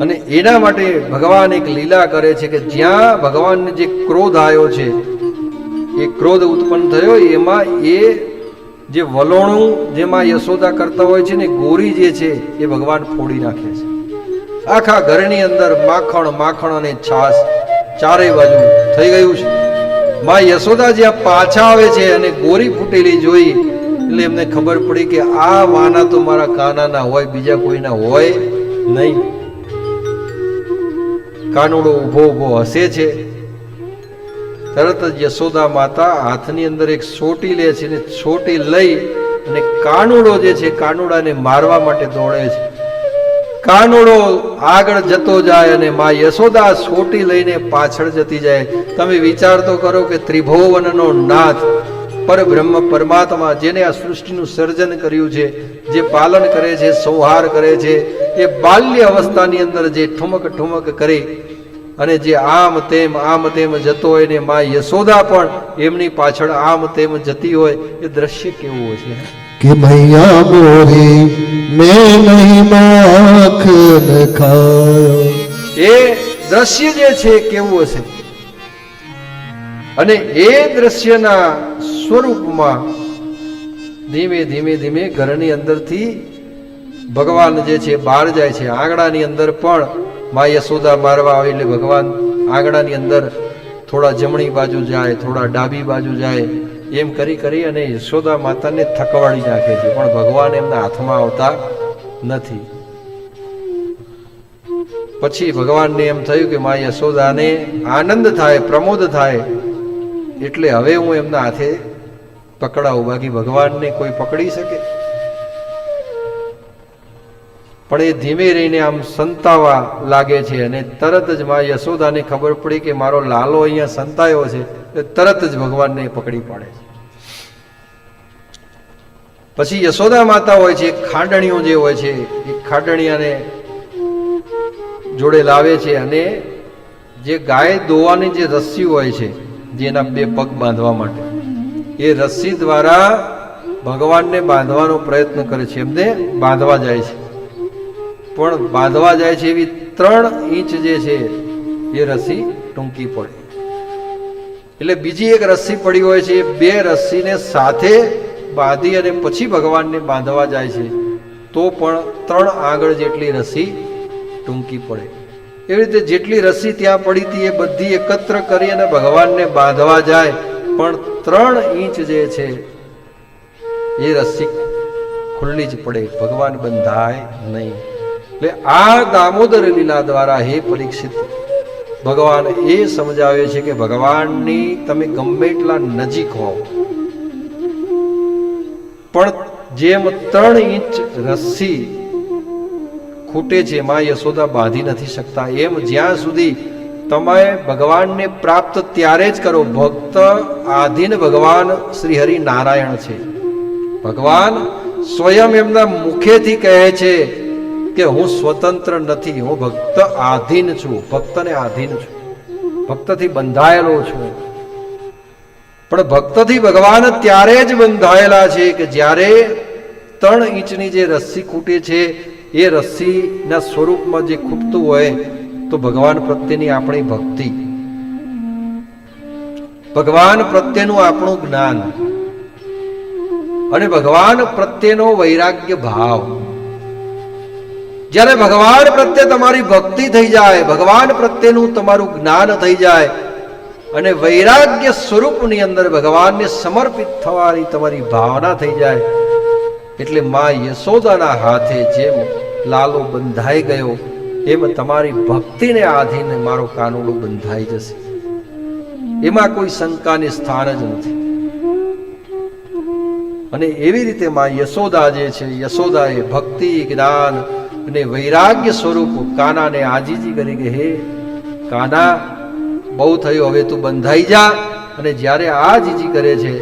અને એના માટે ભગવાન એક લીલા કરે છે કે જ્યાં ભગવાનને જે ક્રોધ આવ્યો છે, એ ક્રોધ ઉત્પન્ન થયો, એમાં એ જે વલોણું જેમાં યશોદા કરતા હોય છે ને, ગોરી જે છે એ ભગવાન ફોડી નાખે છે. આખા ઘરની અંદર માખણ માખણ અને છાશ ચારે બાજુ થઈ ગયું છે. માં યશોદા જ્યાં પાછા આવે છે અને ગોરી ફૂટેલી જોઈ એટલે એમને ખબર પડી કે આ વાના તો મારા કાનાના હોય, બીજા કોઈના હોય નહીં. કાનુડો ઉભો ઉભો હસે છે. તરત જ યશોદા માતા હાથની અંદર એક સોટી લે છે ને સોટી લઈ અને કાનુડો જે છે કાનુડાને મારવા માટે દોડે છે. કાનુડો આગળ જતો જાય અને માં યશોદા સોટી લઈને પાછળ જતી જાય. તમે વિચાર તો કરો કે ત્રિભુવનનો નાથ પરબ્રહ્મ પરમાત્મા જેને આ સૃષ્ટિનું સર્જન કર્યું છે, જે પાલન કરે છે, સંહાર કરે છે, એ બાલ્ય અવસ્થાની અંદર જે ઠુમક ઠુમક કરી અને જે આમ તેમ જતો હોય ને માં યશોદા પણ એમની પાછળ આમ તેમ જતી હોય, એ દ્રશ્ય કેવું હશે કે મૈયા મોરી મેં નહીં માખન ખાયો. એ દ્રશ્ય જે છે કેવું હશે. અને એ દ્રશ્યના સ્વરૂપમાં ધીમે ધીમે ધીમે ઘરની અંદરથી ભગવાન જે છે બહાર જાય છે. આંગણાની અંદર પણ માં યશોદા મારવા આવે એટલે ભગવાન આંગણાની અંદર થોડા જમણી બાજુ જાય, થોડા ડાબી બાજુ જાય, એમ કરી કરી અને યશોદા માતાને થકવાડી નાખે છે. પણ ભગવાન એમના હાથમાં આવતા નથી. પછી ભગવાનને એમ થયું કે માં યશોદાને આનંદ થાય, પ્રમોદ થાય, એટલે હવે હું એમના હાથે પકડાવું. બાકી ભગવાનને કોઈ પકડી શકે? પણ એ ધીમે રહીને આમ સંતાવા લાગે છે અને તરત જ માં યશોદાને ખબર પડી કે મારો લાલો અહીંયા સંતાયો છે, તરત જ ભગવાનને પકડી પાડે છે. પછી યશોદા માતા હોય છે, ખાંડણીઓ જે હોય છે એ ખાંડણીયાને જોડે લાવે છે અને જે ગાય દોવાની જે રસ્સી હોય છે, જેના બે પગ બાંધવા માટે, એ રસ્સી દ્વારા ભગવાનને બાંધવાનો પ્રયત્ન કરે છે. એમને બાંધવા જાય છે, પણ બાંધવા જાય છે એવી 3 ઇંચ જે છે એ રસ્સી ટૂંકી પડે. એટલે બીજી એક રસ્સી પડી હોય છે, એ 2 રસ્સીને સાથે બાંધી અને પછી ભગવાનને બાંધવા જાય છે, તો પણ 3 આંગળ જેટલી રસ્સી ટૂંકી પડે. એવી રીતે જેટલી રસ્સી ત્યાં પડી હતી એ બધી એકત્ર કરી અને ભગવાનને બાંધવા જાય, પણ 3 ઇંચ જે છે એ રસ્સી ખુલ્લી જ પડે, ભગવાન બંધાય નહીં. એટલે આ દામોદર લીલા દ્વારા હે પરીક્ષિત, ભગવાન એ સમજાવે છે કે ભગવાનની તમે ગમે એટલા નજીક હોવ, પણ જેમ 3 ઇંચ રસ્સી ખૂટે છે, માં યશોદા બાંધી નથી શકતા, એમ જ્યાં સુધી તમે ભગવાનને પ્રાપ્ત ત્યારે જ કરો. ભક્ત આધીન ભગવાન શ્રી હરિ નારાયણ છે. ભગવાન સ્વયં એમના મુખેથી કહે છે કે હું સ્વતંત્ર નથી, હું ભક્ત આધીન છું, ભક્તને આધીન છું, ભક્તથી બંધાયેલો છું. પણ ભક્તથી ભગવાન ત્યારે જ બંધાયેલા છે કે જ્યારે 3 ઇંચની જે રસ્સી ખૂટે છે એ રસ્સીના સ્વરૂપમાં જે ખૂટતું હોય તો ભગવાન પ્રત્યેની આપણી ભક્તિ, ભગવાન પ્રત્યેનું આપણું જ્ઞાન અને ભગવાન પ્રત્યેનો વૈરાગ્ય ભાવ. જ્યારે ભગવાન પ્રત્યે તમારી ભક્તિ થઈ જાય, ભગવાન પ્રત્યેનું તમારું જ્ઞાન થઈ જાય અને વૈરાગ્ય સ્વરૂપની અંદર ભગવાનને સમર્પિત થવાની તમારી ભાવના થઈ જાય, એટલે માં યશોદાના હાથે જેમ લાલો બંધાઈ ગયો એમ તમારી ભક્તિને આધીને મારો કાનુડો બંધાઈ જશે. એમાં કોઈ શંકાને સ્થાન જ નથી. અને એવી રીતે માં યશોદા જે છે, યશોદાએ ભક્તિ, જ્ઞાન અને વૈરાગ્ય સ્વરૂપ કાનાને આજીજી કરી કે હે કાના, બહુ થયું, હવે તું બંધાઈ જા. અને જ્યારે આજીજી કરે છે,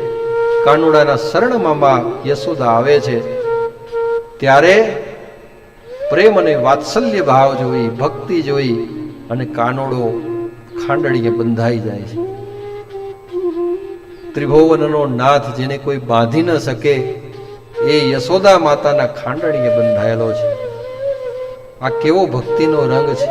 કાનુડાના શરણમાં માં યશોદા આવે છે, ત્યારે પ્રેમ અને વાત્સલ્ય ભાવ જોઈ, ભક્તિ જોઈ અને કાનુડો ખાંડણીએ બંધાઈ જાય છે. ત્રિભુવનનો નાથ જેને કોઈ બાંધી ન શકે એ યશોદા માતાના ખાંડણીએ બંધાયેલો છે. આ કેવો ભક્તિનો રંગ છે.